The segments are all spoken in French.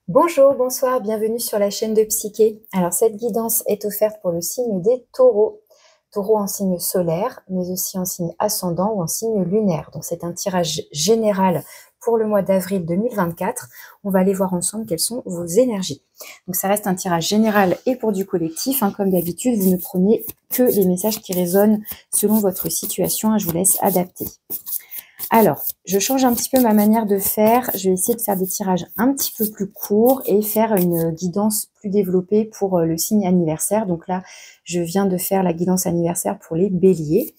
Bonjour, bonsoir, bienvenue sur la chaîne de Psyché. Alors cette guidance est offerte pour le signe des taureaux. Taureaux en signe solaire, mais aussi en signe ascendant ou en signe lunaire. Donc c'est un tirage général pour le mois d'avril 2024. On va aller voir ensemble quelles sont vos énergies. Donc ça reste un tirage général et pour du collectif. Comme d'habitude, vous ne prenez que les messages qui résonnent selon votre situation. Je vous laisse adapter. Alors, je change un petit peu ma manière de faire. Je vais essayer de faire des tirages un petit peu plus courts et faire une guidance plus développée pour le signe anniversaire. Donc là, je viens de faire la guidance anniversaire pour les béliers.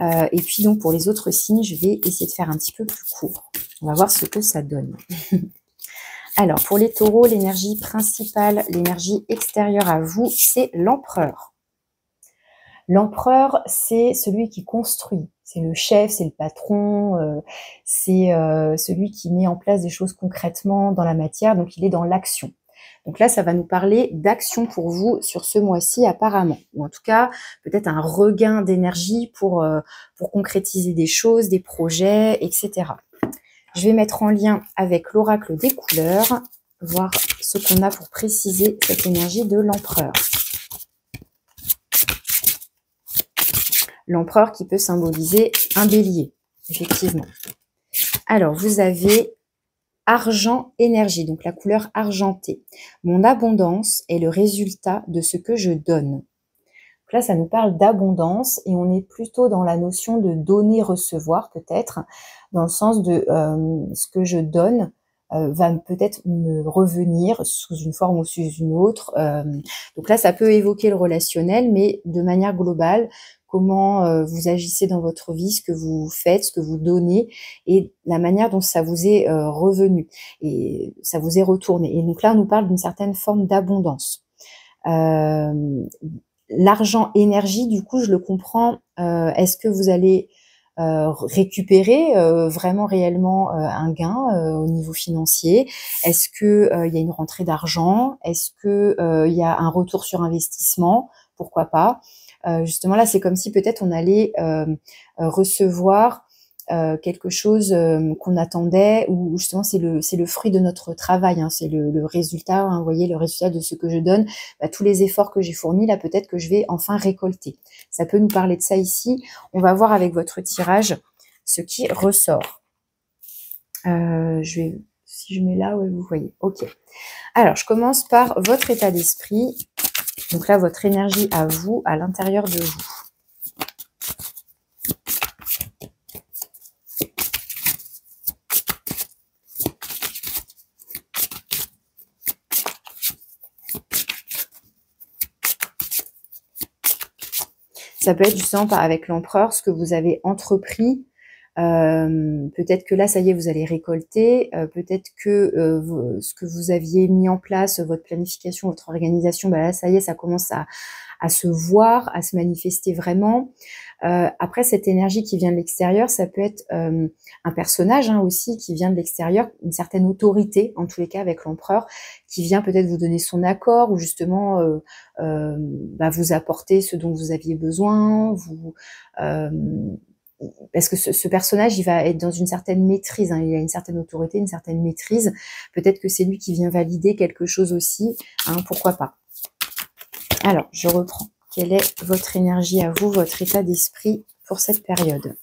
Et puis donc pour les autres signes, je vais essayer de faire un petit peu plus court. On va voir ce que ça donne. Alors, pour les taureaux, l'énergie principale, l'énergie extérieure à vous, c'est l'empereur. L'empereur, c'est celui qui construit, c'est le chef, c'est le patron, c'est celui qui met en place des choses concrètement dans la matière, donc il est dans l'action. Donc là, ça va nous parler d'action pour vous sur ce mois-ci apparemment, ou en tout cas peut-être un regain d'énergie pour concrétiser des choses, des projets, etc. Je vais mettre en lien avec l'oracle des couleurs, voir ce qu'on a pour préciser cette énergie de l'empereur. L'empereur qui peut symboliser un bélier, effectivement. Alors, vous avez argent énergie, donc la couleur argentée. Mon abondance est le résultat de ce que je donne. Donc là, ça nous parle d'abondance et on est plutôt dans la notion de donner-recevoir peut-être, dans le sens de ce que je donne va peut-être me revenir sous une forme ou sous une autre. Donc là, ça peut évoquer le relationnel, mais de manière globale, comment vous agissez dans votre vie, ce que vous faites, ce que vous donnez et la manière dont ça vous est revenu et ça vous est retourné. Et donc là, on nous parle d'une certaine forme d'abondance. L'argent énergie, du coup, je le comprends. Est-ce que vous allez récupérer vraiment réellement un gain au niveau financier? Est-ce que il y a une rentrée d'argent? Est-ce que il y a un retour sur investissement? Pourquoi pas? Justement là, c'est comme si peut-être on allait recevoir quelque chose qu'on attendait, ou justement c'est le fruit de notre travail, c'est le résultat, vous voyez, le résultat de ce que je donne, tous les efforts que j'ai fournis, là peut-être que je vais enfin récolter. Ça peut nous parler de ça ici. On va voir avec votre tirage ce qui ressort. Si je mets là, ouais, vous voyez. Ok. Alors, je commence par votre état d'esprit. Donc là, votre énergie à vous, à l'intérieur de vous. Ça peut être justement avec l'empereur, ce que vous avez entrepris. Peut-être que là, ça y est, vous allez récolter. Peut-être que ce que vous aviez mis en place, votre planification, votre organisation, là, ça y est, ça commence à se voir, à se manifester vraiment. Après, cette énergie qui vient de l'extérieur, ça peut être un personnage aussi qui vient de l'extérieur, une certaine autorité, en tous les cas avec l'empereur, qui vient peut-être vous donner son accord ou justement vous apporter ce dont vous aviez besoin, parce que ce personnage, il va être dans une certaine maîtrise, il a une certaine autorité, une certaine maîtrise. Peut-être que c'est lui qui vient valider quelque chose aussi, pourquoi pas. Alors, je reprends. Quelle est votre énergie à vous, votre état d'esprit pour cette période?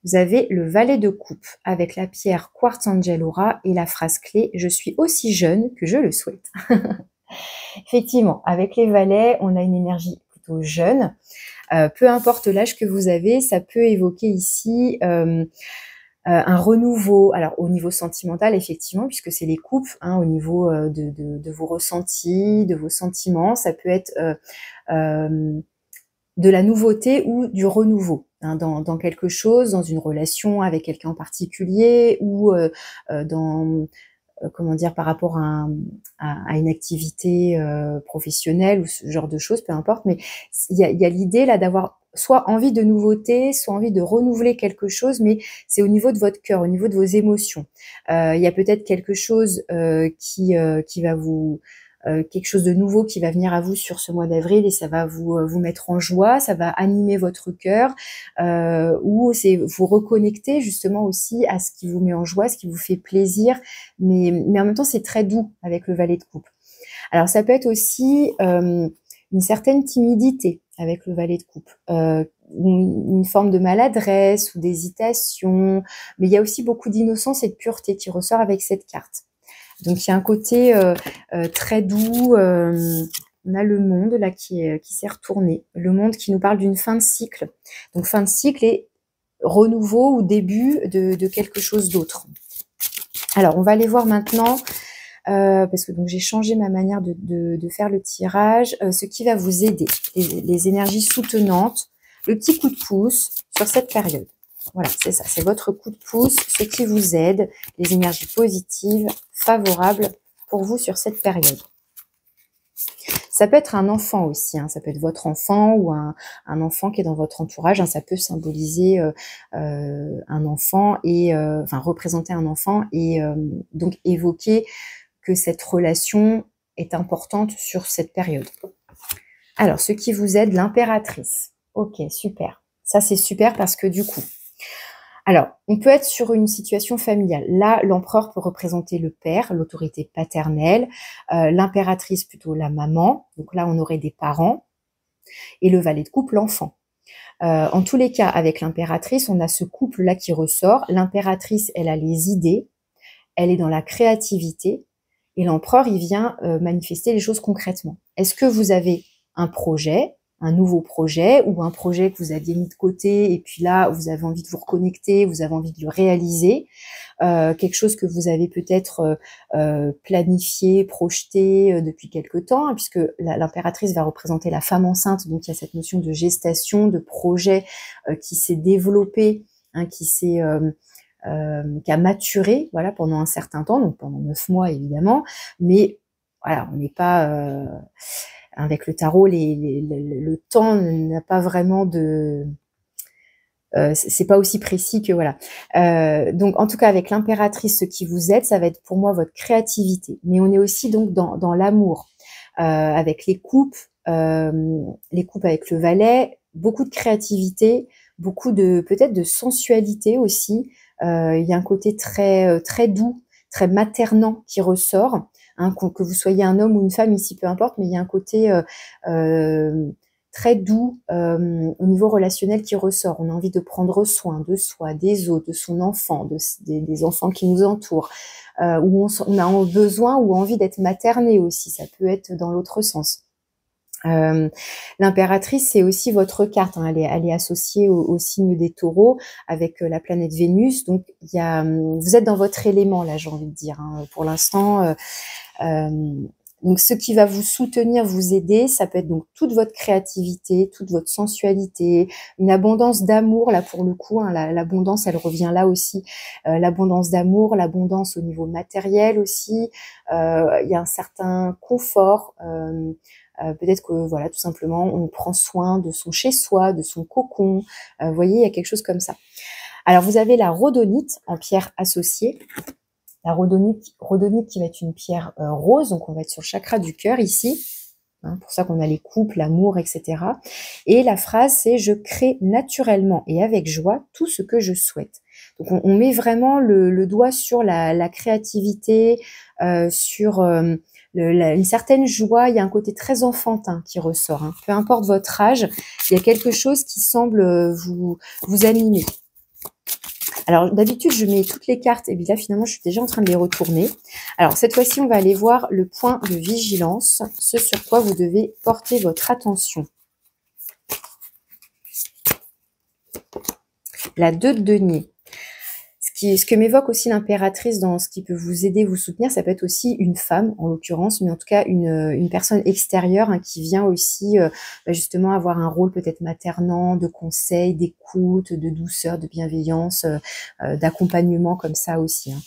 Vous avez le valet de coupe avec la pierre Quartz Angel Aura et la phrase clé « Je suis aussi jeune que je le souhaite ». Effectivement, avec les valets, on a une énergie plutôt jeune. Peu importe l'âge que vous avez, ça peut évoquer ici un renouveau. Alors au niveau sentimental, effectivement, puisque c'est les coupes, au niveau de vos ressentis, de vos sentiments, ça peut être de la nouveauté ou du renouveau dans quelque chose, dans une relation avec quelqu'un en particulier, ou dans comment dire, par rapport à une activité professionnelle ou ce genre de choses, peu importe, mais il y a l'idée là d'avoir soit envie de nouveauté, soit envie de renouveler quelque chose, mais c'est au niveau de votre cœur, au niveau de vos émotions. Il y a peut-être quelque chose qui va vous quelque chose de nouveau qui va venir à vous sur ce mois d'avril et ça va vous mettre en joie, ça va animer votre cœur, ou c'est vous reconnecter justement aussi à ce qui vous met en joie, ce qui vous fait plaisir, mais en même temps c'est très doux avec le valet de coupe. Alors ça peut être aussi une certaine timidité avec le valet de coupe, une forme de maladresse ou d'hésitation, mais il y a aussi beaucoup d'innocence et de pureté qui ressort avec cette carte. Donc il y a un côté très doux. On a le monde là qui s'est retourné, le monde qui nous parle d'une fin de cycle. Donc fin de cycle et renouveau ou début de quelque chose d'autre. Alors on va aller voir maintenant, parce que donc j'ai changé ma manière de faire le tirage, ce qui va vous aider, les énergies soutenantes, le petit coup de pouce sur cette période. Voilà, c'est ça, c'est votre coup de pouce, ce qui vous aide, les énergies positives, favorables pour vous sur cette période. Ça peut être un enfant aussi, hein, ça peut être votre enfant ou un enfant qui est dans votre entourage, hein, ça peut symboliser un enfant et enfin représenter un enfant et donc évoquer que cette relation est importante sur cette période. Alors, ce qui vous aide, l'impératrice. Ok, super. Ça, c'est super parce que du coup, alors, on peut être sur une situation familiale. Là, l'empereur peut représenter le père, l'autorité paternelle, l'impératrice plutôt la maman. Donc là, on aurait des parents. Et le valet de coupe, l'enfant. En tous les cas, avec l'impératrice, on a ce couple-là qui ressort. L'impératrice, elle a les idées, elle est dans la créativité. Et l'empereur, il vient manifester les choses concrètement. Est-ce que vous avez un projet, un nouveau projet, ou un projet que vous aviez mis de côté, et puis là, vous avez envie de vous reconnecter, vous avez envie de le réaliser, quelque chose que vous avez peut-être planifié, projeté depuis quelque temps, hein, puisque l'impératrice va représenter la femme enceinte, donc il y a cette notion de gestation, de projet qui s'est développé, hein, qui a maturé, voilà, pendant un certain temps, donc pendant 9 mois évidemment, mais voilà, on n'est pas avec le tarot, le temps n'a pas vraiment de c'est pas aussi précis que voilà. Donc en tout cas avec l'impératrice, ce qui vous aide, ça va être pour moi votre créativité, mais on est aussi donc dans l'amour, avec les coupes avec le valet, beaucoup de créativité, beaucoup de peut-être de sensualité aussi. Il y a un côté très doux, très maternant qui ressort, hein, que vous soyez un homme ou une femme ici, peu importe, mais il y a un côté très doux au niveau relationnel qui ressort. On a envie de prendre soin de soi, des autres, de son enfant, des enfants qui nous entourent, où on a besoin ou envie d'être materné aussi, ça peut être dans l'autre sens. L'impératrice, c'est aussi votre carte, hein, elle est associée au signe des taureaux avec la planète Vénus, donc vous êtes dans votre élément là, j'ai envie de dire, hein, pour l'instant. Donc ce qui va vous soutenir, vous aider, ça peut être donc toute votre créativité, toute votre sensualité, une abondance d'amour, là pour le coup, hein, l'abondance elle revient là aussi, l'abondance d'amour, l'abondance au niveau matériel aussi, il y a un certain confort, peut-être que voilà, tout simplement on prend soin de son chez-soi, de son cocon, vous voyez, il y a quelque chose comme ça. Alors vous avez la rhodonite en pierre associée. La rhodonite qui va être une pierre rose, donc on va être sur le chakra du cœur ici, hein, pour ça qu'on a les couples, l'amour, etc. Et la phrase c'est « Je crée naturellement et avec joie tout ce que je souhaite ». Donc on met vraiment le doigt sur la créativité, sur une certaine joie, il y a un côté très enfantin qui ressort, hein. Peu importe votre âge, il y a quelque chose qui semble vous animer. Alors d'habitude je mets toutes les cartes et bien là finalement je suis déjà en train de les retourner. Alors cette fois-ci on va aller voir le point de vigilance, ce sur quoi vous devez porter votre attention. La 2 de denier. Ce que m'évoque aussi l'impératrice dans ce qui peut vous aider, vous soutenir, ça peut être aussi une femme en l'occurrence, mais en tout cas une personne extérieure, hein, qui vient aussi justement avoir un rôle peut-être maternant, de conseil, d'écoute, de douceur, de bienveillance, d'accompagnement comme ça aussi, hein.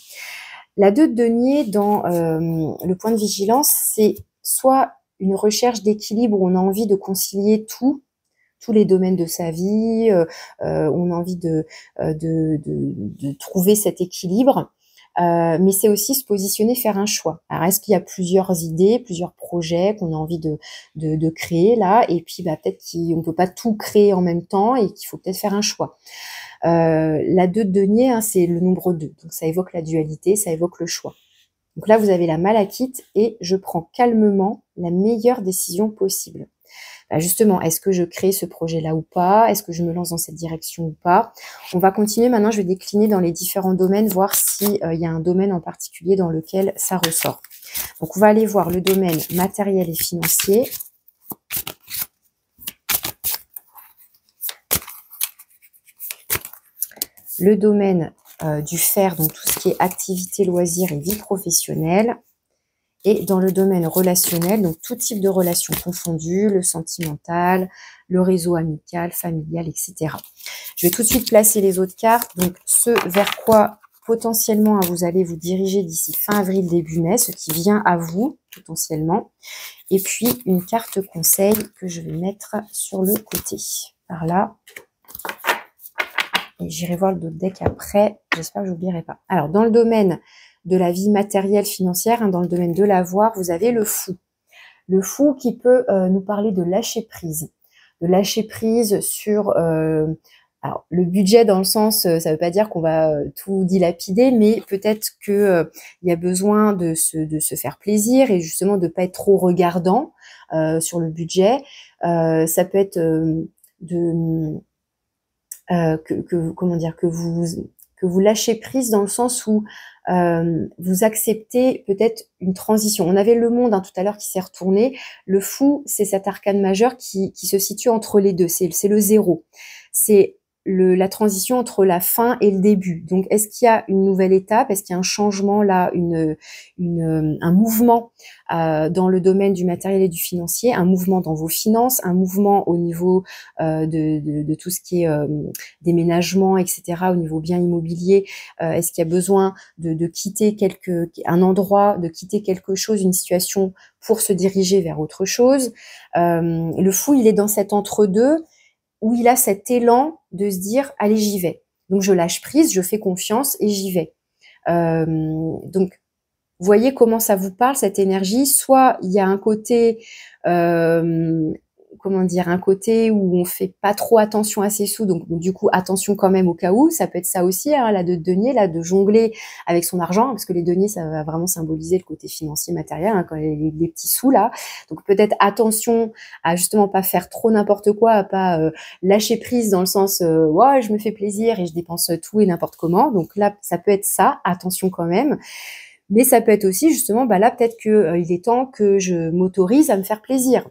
La 2 de denier dans le point de vigilance, c'est soit une recherche d'équilibre où on a envie de concilier tous les domaines de sa vie, on a envie de trouver cet équilibre, mais c'est aussi se positionner, faire un choix. Alors, est-ce qu'il y a plusieurs idées, plusieurs projets qu'on a envie de créer là, et puis peut-être qu'on ne peut pas tout créer en même temps et qu'il faut peut-être faire un choix. La 2 de denier, hein, c'est le nombre 2, donc ça évoque la dualité, ça évoque le choix. Donc là, vous avez la malachite et je prends calmement la meilleure décision possible. Justement, est-ce que je crée ce projet-là ou pas? Est-ce que je me lance dans cette direction ou pas? On va continuer maintenant, je vais décliner dans les différents domaines, voir s'il y a un domaine en particulier dans lequel ça ressort. Donc, on va aller voir le domaine matériel et financier. Le domaine du faire, donc tout ce qui est activité, loisirs et vie professionnelle. Et dans le domaine relationnel, donc tout type de relations confondues, le sentimental, le réseau amical, familial, etc. Je vais tout de suite placer les autres cartes. Donc ce vers quoi potentiellement vous allez vous diriger d'ici fin avril, début mai, ce qui vient à vous potentiellement. Et puis une carte conseil que je vais mettre sur le côté, par là. Et j'irai voir le dos de deck après. J'espère que je n'oublierai pas. Alors dans le domaine de la vie matérielle financière, hein, dans le domaine de l'avoir, vous avez le fou. Le fou qui peut nous parler de lâcher prise. De lâcher prise sur alors, le budget dans le sens, ça ne veut pas dire qu'on va tout dilapider, mais peut-être que il y a besoin de se faire plaisir et justement de ne pas être trop regardant sur le budget. Ça peut être comment dire, que vous lâchez prise dans le sens où vous acceptez peut-être une transition. On avait le monde tout à l'heure qui s'est retourné. Le fou, c'est cet arcane majeur qui se situe entre les deux. C'est le zéro. C'est la transition entre la fin et le début. Donc, est-ce qu'il y a une nouvelle étape? Est-ce qu'il y a un changement là, un mouvement dans le domaine du matériel et du financier, un mouvement dans vos finances, un mouvement au niveau de tout ce qui est déménagement, etc., au niveau bien immobilier? Est-ce qu'il y a besoin de quitter un endroit, de quitter quelque chose, une situation pour se diriger vers autre chose? Le fou, il est dans cet entre-deux où il a cet élan de se dire « allez, j'y vais ». Donc, je lâche prise, je fais confiance et j'y vais. Donc, vous voyez comment ça vous parle, cette énergie. Soit il y a un côté, comment dire, un côté où on fait pas trop attention à ses sous, donc du coup attention quand même au cas où. Ça peut être ça aussi, hein, là, de denier, là, de jongler avec son argent, parce que les deniers, ça va vraiment symboliser le côté financier, matériel, hein, quand les petits sous là. Donc peut-être attention à justement pas faire trop n'importe quoi, à pas lâcher prise dans le sens ouais, je me fais plaisir et je dépense tout et n'importe comment. Donc là, ça peut être ça, attention quand même. Mais ça peut être aussi justement, là peut-être que il est temps que je m'autorise à me faire plaisir.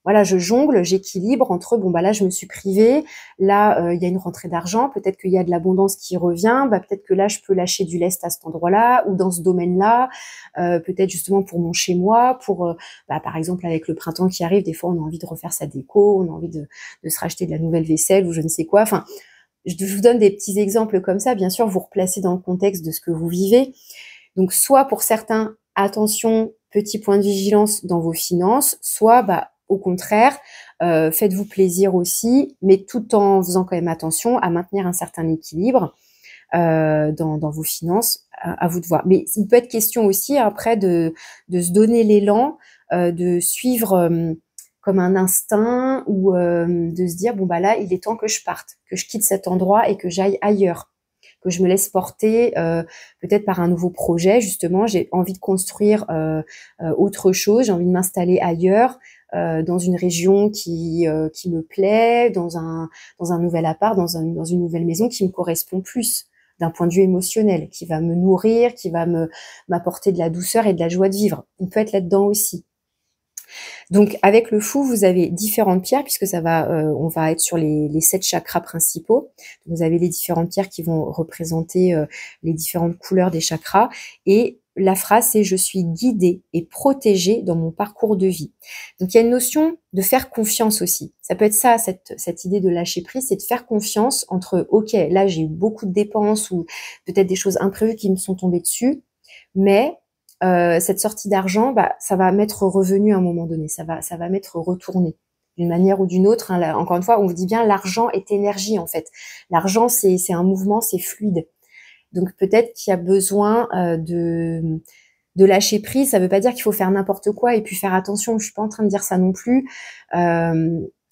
Voilà, je jongle, j'équilibre entre là je me suis privée, là il y a une rentrée d'argent, peut-être qu'il y a de l'abondance qui revient, peut-être que là je peux lâcher du lest à cet endroit-là ou dans ce domaine-là, peut-être justement pour mon chez-moi, pour par exemple avec le printemps qui arrive, des fois on a envie de refaire sa déco, on a envie de se racheter de la nouvelle vaisselle ou je ne sais quoi. Enfin, je vous donne des petits exemples comme ça. Bien sûr, vous replacez dans le contexte de ce que vous vivez. Donc, soit pour certains, attention, petit point de vigilance dans vos finances, soit au contraire, faites-vous plaisir aussi, mais tout en faisant quand même attention à maintenir un certain équilibre dans vos finances, à vous de voir. Mais il peut être question aussi après de se donner l'élan, de suivre comme un instinct ou de se dire là, il est temps que je parte, que je quitte cet endroit et que j'aille ailleurs, que je me laisse porter peut-être par un nouveau projet. Justement, j'ai envie de construire autre chose, j'ai envie de m'installer ailleurs, dans une région qui me plaît, dans un nouvel appart, dans une nouvelle maison qui me correspond plus d'un point de vue émotionnel, qui va me nourrir, qui va m'apporter de la douceur et de la joie de vivre. On peut être là-dedans aussi. Donc, avec le fou, vous avez différentes pierres, puisque on va être sur les 7 chakras principaux. Vous avez les différentes pierres qui vont représenter les différentes couleurs des chakras. Et la phrase, c'est « je suis guidée et protégée dans mon parcours de vie ». Donc, il y a une notion de faire confiance aussi. Ça peut être ça, cette idée de lâcher prise, c'est de faire confiance entre « ok, là, j'ai eu beaucoup de dépenses ou peut-être des choses imprévues qui me sont tombées dessus, mais… cette sortie d'argent, ça va m'être revenu à un moment donné, ça va m'être retourné d'une manière ou d'une autre. Hein. Là, encore une fois, on vous dit bien, l'argent est énergie en fait. L'argent, c'est un mouvement, c'est fluide. Donc peut-être qu'il y a besoin de lâcher prise. Ça veut pas dire qu'il faut faire n'importe quoi et puis faire attention. Je suis pas en train de dire ça non plus.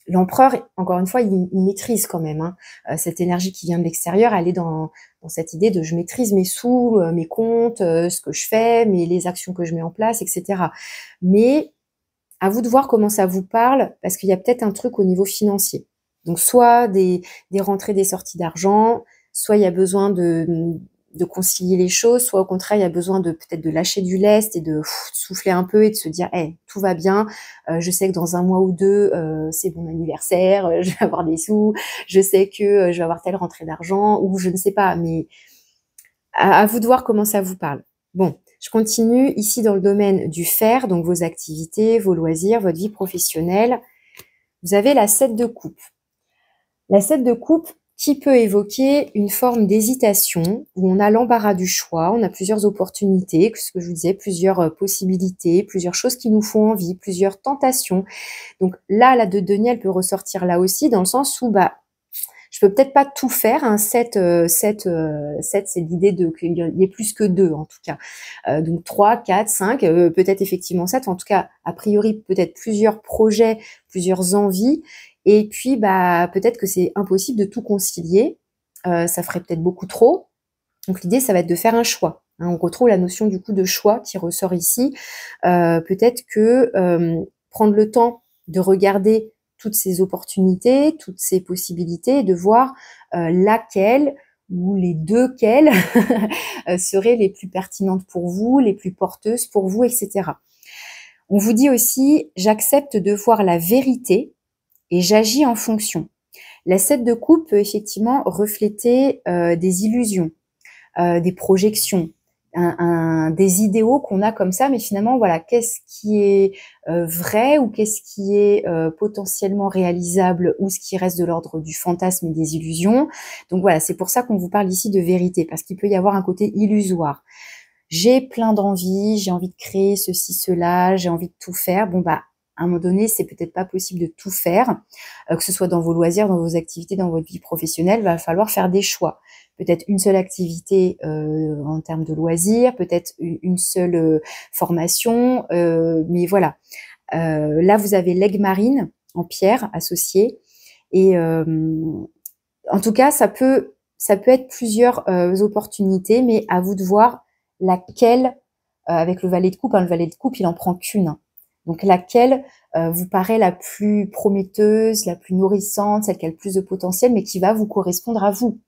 L'empereur, encore une fois, il maîtrise quand même, hein. Cette énergie qui vient de l'extérieur, elle est dans cette idée de je maîtrise mes sous, mes comptes, ce que je fais, les actions que je mets en place, etc. Mais à vous de voir comment ça vous parle, parce qu'il y a peut-être un truc au niveau financier. Donc soit des rentrées, des sorties d'argent, soit il y a besoin de concilier les choses, soit au contraire il y a besoin de peut-être de lâcher du lest et de souffler un peu et de se dire hey, tout va bien, je sais que dans un mois ou deux c'est mon anniversaire, je vais avoir des sous, je sais que je vais avoir telle rentrée d'argent, ou je ne sais pas, mais à vous de voir comment ça vous parle. Bon, je continue ici dans le domaine du faire, donc vos activités, vos loisirs, votre vie professionnelle. Vous avez la 7 de coupe. La 7 de coupe qui peut évoquer une forme d'hésitation où on a l'embarras du choix, on a plusieurs opportunités, ce que je vous disais, plusieurs possibilités, plusieurs choses qui nous font envie, plusieurs tentations. Donc là, la de denier, elle peut ressortir là aussi dans le sens où je peux peut-être pas tout faire, hein. 7, c'est l'idée qu'il y ait plus que 2 en tout cas. Donc 3, 4, 5, peut-être effectivement 7, en tout cas, a priori, peut-être plusieurs projets, plusieurs envies. Et puis, peut-être que c'est impossible de tout concilier. Ça ferait peut-être beaucoup trop. Donc l'idée, ça va être de faire un choix, hein. On retrouve la notion du coup de choix qui ressort ici. Peut-être que prendre le temps de regarder toutes ces opportunités, toutes ces possibilités, et de voir laquelle ou les deux quelles seraient les plus pertinentes pour vous, les plus porteuses pour vous, etc. On vous dit aussi, j'accepte de voir la vérité et j'agis en fonction. La 7 de coupe peut effectivement refléter des illusions, des projections, des idéaux qu'on a comme ça, mais finalement, voilà, qu'est-ce qui est vrai ou qu'est-ce qui est potentiellement réalisable ou ce qui reste de l'ordre du fantasme et des illusions. Donc voilà, c'est pour ça qu'on vous parle ici de vérité, parce qu'il peut y avoir un côté illusoire. J'ai plein d'envies, j'ai envie de créer ceci, cela, j'ai envie de tout faire. À un moment donné, c'est peut-être pas possible de tout faire, que ce soit dans vos loisirs, dans vos activités, dans votre vie professionnelle, va falloir faire des choix. Peut-être une seule activité en termes de loisirs, peut-être une seule formation, mais voilà. Là, vous avez l'aigle marine en pierre associée, et en tout cas, ça peut être plusieurs opportunités, mais à vous de voir laquelle, avec le valet de coupe, hein, le valet de coupe, il en prend qu'une. Donc laquelle vous paraît la plus prometteuse, la plus nourrissante, celle qui a le plus de potentiel, mais qui va vous correspondre à vous.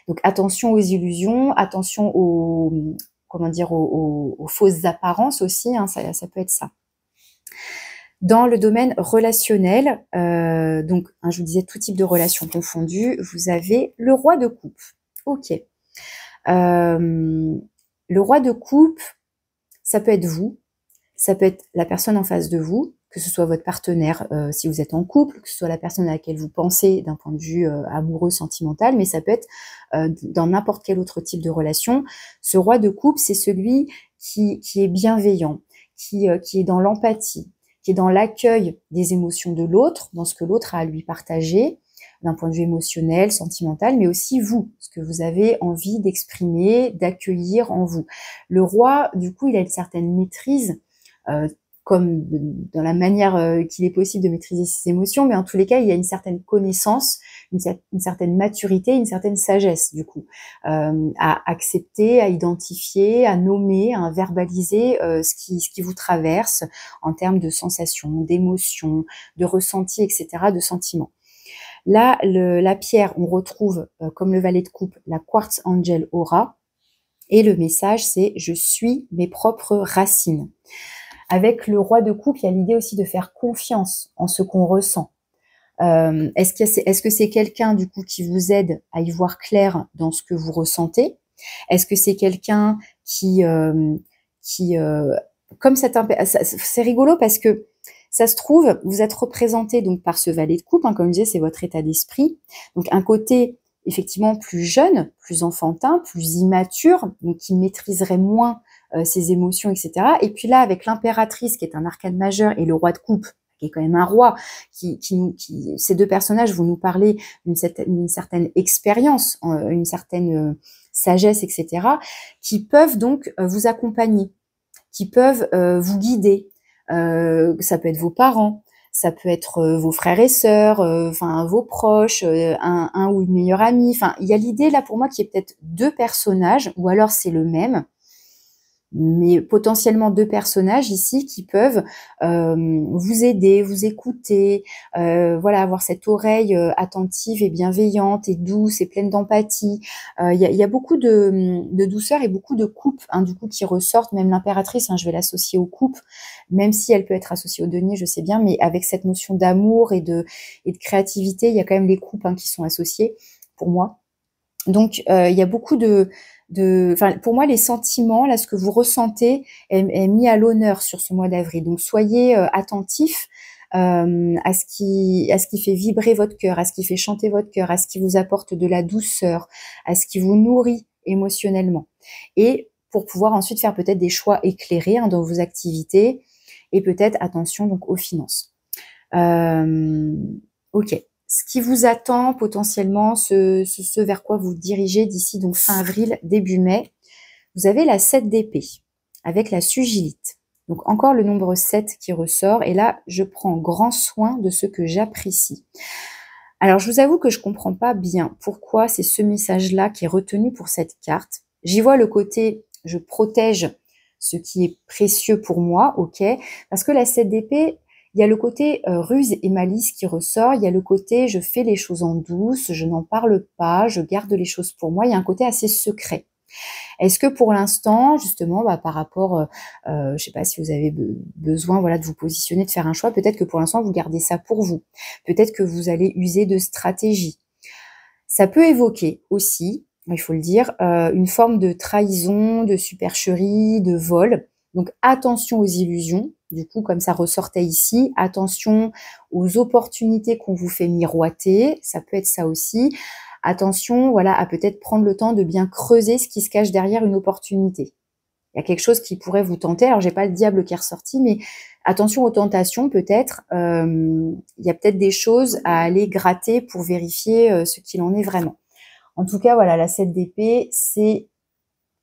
Donc attention aux illusions, attention aux fausses apparences aussi, hein, ça peut être ça. Dans le domaine relationnel, donc je vous disais tout type de relations confondues, vous avez le roi de coupe. Ok. Le roi de coupe, ça peut être vous, ça peut être la personne en face de vous, que ce soit votre partenaire si vous êtes en couple, que ce soit la personne à laquelle vous pensez d'un point de vue amoureux, sentimental, mais ça peut être dans n'importe quel autre type de relation. Ce roi de coupe, c'est celui qui est bienveillant, qui est dans l'empathie, qui est dans l'accueil des émotions de l'autre, dans ce que l'autre a à lui partager, d'un point de vue émotionnel, sentimental, mais aussi vous, ce que vous avez envie d'exprimer, d'accueillir en vous. Le roi, du coup, il a une certaine maîtrise, comme dans la manière qu'il est possible de maîtriser ses émotions, mais en tous les cas, il y a une certaine connaissance, une certaine maturité, une certaine sagesse, du coup, à accepter, à identifier, à nommer, à verbaliser ce qui vous traverse en termes de sensations, d'émotions, de ressentis, etc., de sentiments. Là, la pierre, on retrouve, comme le valet de coupe, la Quartz Angel Aura, et le message, c'est « Je suis mes propres racines ». Avec le roi de coupe, il y a l'idée aussi de faire confiance en ce qu'on ressent. Est-ce que c'est quelqu'un du coup qui vous aide à y voir clair dans ce que vous ressentez? Est-ce que c'est quelqu'un comme c'est rigolo parce que ça se trouve, vous êtes représenté donc par ce valet de coupe, hein, comme je disais, c'est votre état d'esprit. Donc un côté effectivement plus jeune, plus enfantin, plus immature, donc qui maîtriserait moins ses émotions, etc. Et puis là, avec l'impératrice qui est un arcane majeur et le roi de coupe, qui qui est quand même un roi, ces deux personnages vont nous parler d'une certaine expérience, une certaine sagesse, etc., qui peuvent donc vous accompagner, qui peuvent vous guider. Ça peut être vos parents, ça peut être vos frères et sœurs, enfin vos proches, un ou une meilleure amie. Enfin, il y a l'idée là pour moi qui est peut-être deux personnages, ou alors c'est le même, mais potentiellement deux personnages ici qui peuvent vous aider, vous écouter, voilà, avoir cette oreille attentive et bienveillante et douce et pleine d'empathie. Il y a beaucoup de douceur et beaucoup de coupe, hein, du coup, qui ressortent. Même l'impératrice, hein, je vais l'associer aux coupes, même si elle peut être associée au denier, je sais bien, mais avec cette notion d'amour et de créativité, il y a quand même les coupes, hein, qui sont associées pour moi. Donc, il y a beaucoup enfin, pour moi, les sentiments, là, ce que vous ressentez est mis à l'honneur sur ce mois d'avril. Donc, soyez attentifs à ce qui fait vibrer votre cœur, à ce qui fait chanter votre cœur, à ce qui vous apporte de la douceur, à ce qui vous nourrit émotionnellement. Et pour pouvoir ensuite faire peut-être des choix éclairés, hein, dans vos activités, et peut-être attention donc aux finances. Ok. Ce qui vous attend potentiellement, ce vers quoi vous dirigez d'ici donc fin avril, début mai, vous avez la 7 d'épée avec la sugilite. Donc encore le nombre 7 qui ressort, et là je prends grand soin de ce que j'apprécie. Alors je vous avoue que je comprends pas bien pourquoi c'est ce message-là qui est retenu pour cette carte. J'y vois le côté je protège ce qui est précieux pour moi, ok, parce que la 7 d'épée, il y a le côté ruse et malice qui ressort, il y a le côté je fais les choses en douce, je n'en parle pas, je garde les choses pour moi, il y a un côté assez secret. Est-ce que pour l'instant, justement, par rapport, je ne sais pas si vous avez besoin, voilà, de vous positionner, de faire un choix, peut-être que pour l'instant, vous gardez ça pour vous. Peut-être que vous allez user de stratégie. Ça peut évoquer aussi, il faut le dire, une forme de trahison, de supercherie, de vol. Donc attention aux illusions, du coup comme ça ressortait ici, attention aux opportunités qu'on vous fait miroiter, ça peut être ça aussi. Attention, voilà, à peut-être prendre le temps de bien creuser ce qui se cache derrière une opportunité. Il y a quelque chose qui pourrait vous tenter. Alors j'ai pas le diable qui est ressorti, mais attention aux tentations peut-être. Il y a peut-être des choses à aller gratter pour vérifier ce qu'il en est vraiment. En tout cas, voilà, la 7 d'épée, c'est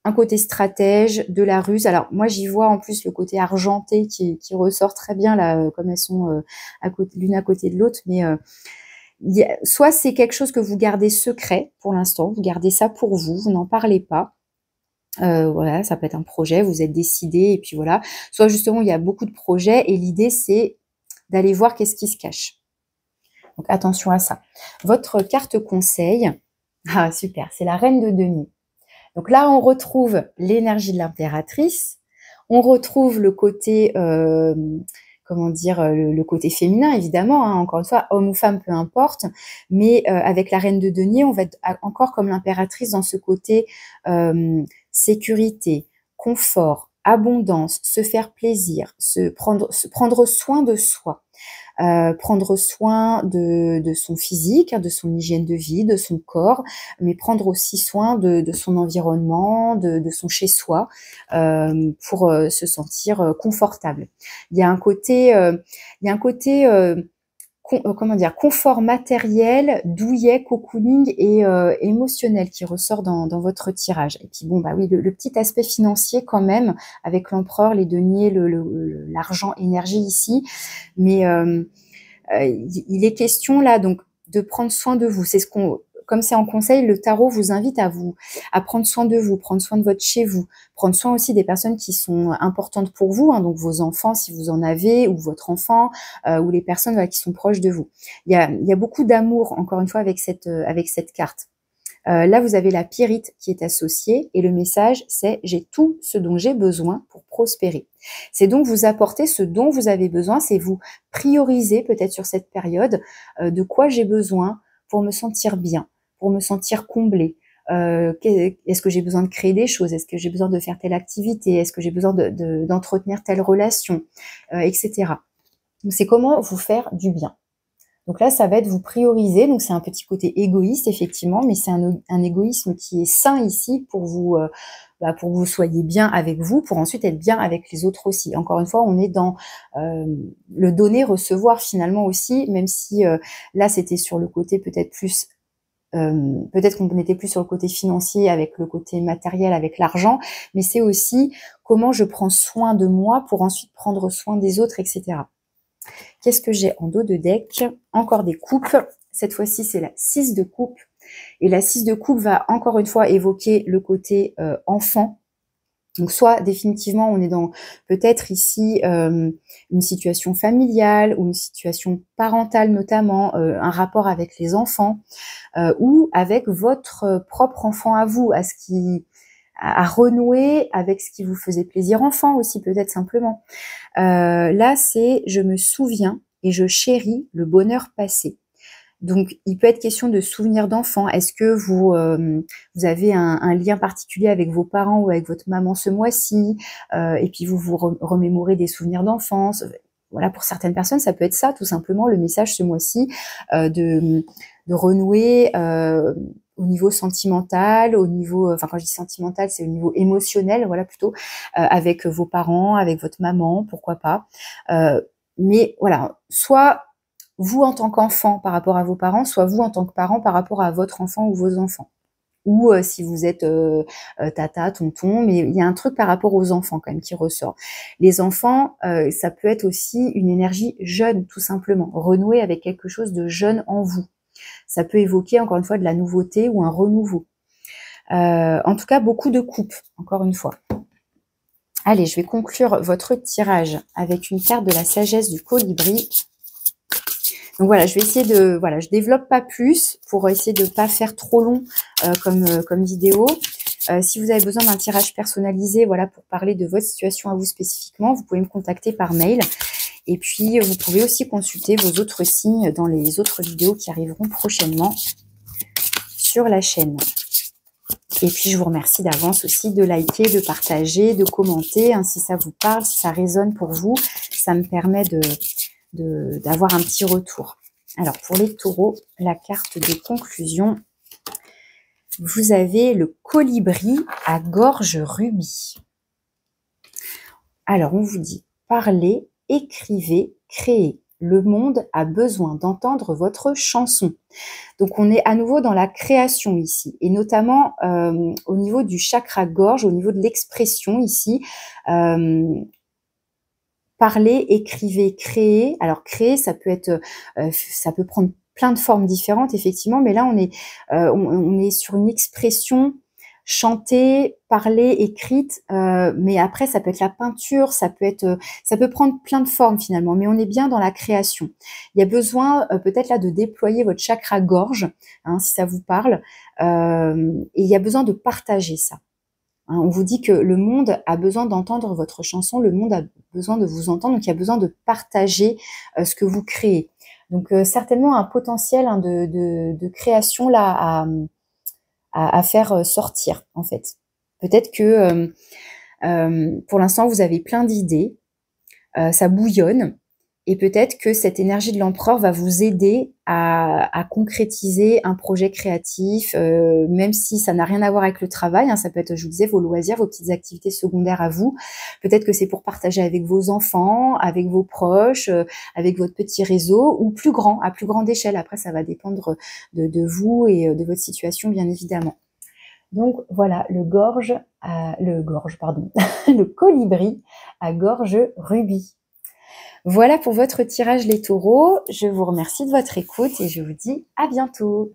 un côté stratège, de la ruse. Alors moi j'y vois en plus le côté argenté qui ressort très bien là, comme elles sont l'une à côté de l'autre, mais soit c'est quelque chose que vous gardez secret pour l'instant, vous gardez ça pour vous, vous n'en parlez pas. Voilà, ça peut être un projet, vous êtes décidé et puis voilà. Soit justement il y a beaucoup de projets et l'idée c'est d'aller voir qu'est-ce qui se cache. Donc attention à ça. Votre carte conseil, ah super, c'est la reine de denier. Donc là on retrouve l'énergie de l'impératrice, on retrouve le côté comment dire, le côté féminin, évidemment, hein, encore une fois, homme ou femme, peu importe, mais avec la reine de denier, on va être encore comme l'impératrice dans ce côté sécurité, confort, abondance, se faire plaisir, prendre soin de soi, prendre soin de son physique, de son hygiène de vie, de son corps, mais prendre aussi soin de son environnement, de son chez-soi, pour se sentir confortable. Il y a un côté, comment dire, confort matériel, douillet, cocooning et émotionnel qui ressort dans votre tirage. Et puis bon, bah oui, le petit aspect financier quand même, avec l'empereur, les deniers, l'argent, énergie ici. Mais il est question là donc de prendre soin de vous. C'est ce qu'on, comme c'est en conseil, le tarot vous invite à prendre soin de vous, prendre soin de votre chez vous, prendre soin aussi des personnes qui sont importantes pour vous, hein, donc vos enfants si vous en avez, ou votre enfant, ou les personnes voilà, qui sont proches de vous. Il y a beaucoup d'amour, encore une fois, avec cette carte. Là, vous avez la pyrite qui est associée et le message, c'est « j'ai tout ce dont j'ai besoin pour prospérer ». C'est donc vous apporter ce dont vous avez besoin, c'est vous prioriser peut-être sur cette période de quoi j'ai besoin pour me sentir bien, pour me sentir comblée. Est-ce que j'ai besoin de créer des choses? Est-ce que j'ai besoin de faire telle activité? Est-ce que j'ai besoin d'entretenir telle relation, etc. Donc c'est comment vous faire du bien. Donc là, ça va être vous prioriser. Donc c'est un petit côté égoïste, effectivement, mais c'est un égoïsme qui est sain ici pour vous, pour que vous soyez bien avec vous, pour ensuite être bien avec les autres aussi. Encore une fois, on est dans le donner-recevoir finalement aussi, même si là, c'était sur le côté peut-être plus... peut-être qu'on était plus sur le côté financier avec le côté matériel, avec l'argent, mais c'est aussi comment je prends soin de moi pour ensuite prendre soin des autres, etc. Qu'est-ce que j'ai en dos de deck? Encore des coupes. Cette fois-ci, c'est la 6 de coupe. Et la 6 de coupe va encore une fois évoquer le côté enfant. Donc soit définitivement on est dans peut-être ici une situation familiale ou une situation parentale notamment, un rapport avec les enfants ou avec votre propre enfant à vous, à renouer avec ce qui vous faisait plaisir enfant aussi peut-être simplement. Là c'est je me souviens et je chéris le bonheur passé. Donc, il peut être question de souvenirs d'enfants. Est-ce que vous avez un lien particulier avec vos parents ou avec votre maman ce mois-ci et puis vous vous remémorez des souvenirs d'enfance. Voilà, pour certaines personnes, ça peut être ça, tout simplement, le message ce mois-ci de renouer au niveau sentimental, au niveau, enfin quand je dis sentimental, c'est au niveau émotionnel, voilà plutôt, avec vos parents, avec votre maman, pourquoi pas. Mais voilà, soit vous en tant qu'enfant par rapport à vos parents, soit vous en tant que parent par rapport à votre enfant ou vos enfants. Ou si vous êtes tata, tonton, mais il y a un truc par rapport aux enfants quand même qui ressort. Les enfants, ça peut être aussi une énergie jeune, tout simplement. Renouer avec quelque chose de jeune en vous. Ça peut évoquer encore une fois de la nouveauté ou un renouveau. En tout cas, beaucoup de coupes, encore une fois. Allez, je vais conclure votre tirage avec une carte de la sagesse du colibri. Donc voilà, je vais essayer de... Voilà, je développe pas plus pour essayer de pas faire trop long comme vidéo. Si vous avez besoin d'un tirage personnalisé, voilà, pour parler de votre situation à vous spécifiquement, vous pouvez me contacter par mail. Et puis, vous pouvez aussi consulter vos autres signes dans les autres vidéos qui arriveront prochainement sur la chaîne. Et puis, je vous remercie d'avance aussi de liker, de partager, de commenter, hein, si ça vous parle, si ça résonne pour vous. Ça me permet d'avoir un petit retour. Alors, pour les taureaux, la carte de conclusion, vous avez le colibri à gorge rubis. Alors, on vous dit, parlez, écrivez, créez. Le monde a besoin d'entendre votre chanson. Donc, on est à nouveau dans la création ici, et notamment au niveau du chakra gorge, au niveau de l'expression ici. Parler, écrivez, créer. Alors, créer, ça peut être, ça peut prendre plein de formes différentes, effectivement, mais là, on est sur une expression chantée, parlée, écrite, mais après, ça peut être la peinture, ça peut prendre plein de formes finalement, mais on est bien dans la création. Il y a besoin peut-être là de déployer votre chakra gorge, hein, si ça vous parle, et il y a besoin de partager ça. Hein, on vous dit que le monde a besoin d'entendre votre chanson, le monde a besoin de vous entendre, donc il y a besoin de partager ce que vous créez. Donc certainement un potentiel hein, de création là à faire sortir en fait. Peut-être que pour l'instant vous avez plein d'idées, ça bouillonne, et peut-être que cette énergie de l'empereur va vous aider à concrétiser un projet créatif, même si ça n'a rien à voir avec le travail, hein, ça peut être, je vous disais, vos loisirs, vos petites activités secondaires à vous. Peut-être que c'est pour partager avec vos enfants, avec vos proches, avec votre petit réseau, ou plus grand, à plus grande échelle. Après, ça va dépendre de vous et de votre situation, bien évidemment. Donc voilà, le colibri à gorge rubis. Voilà pour votre tirage les taureaux. Je vous remercie de votre écoute et je vous dis à bientôt.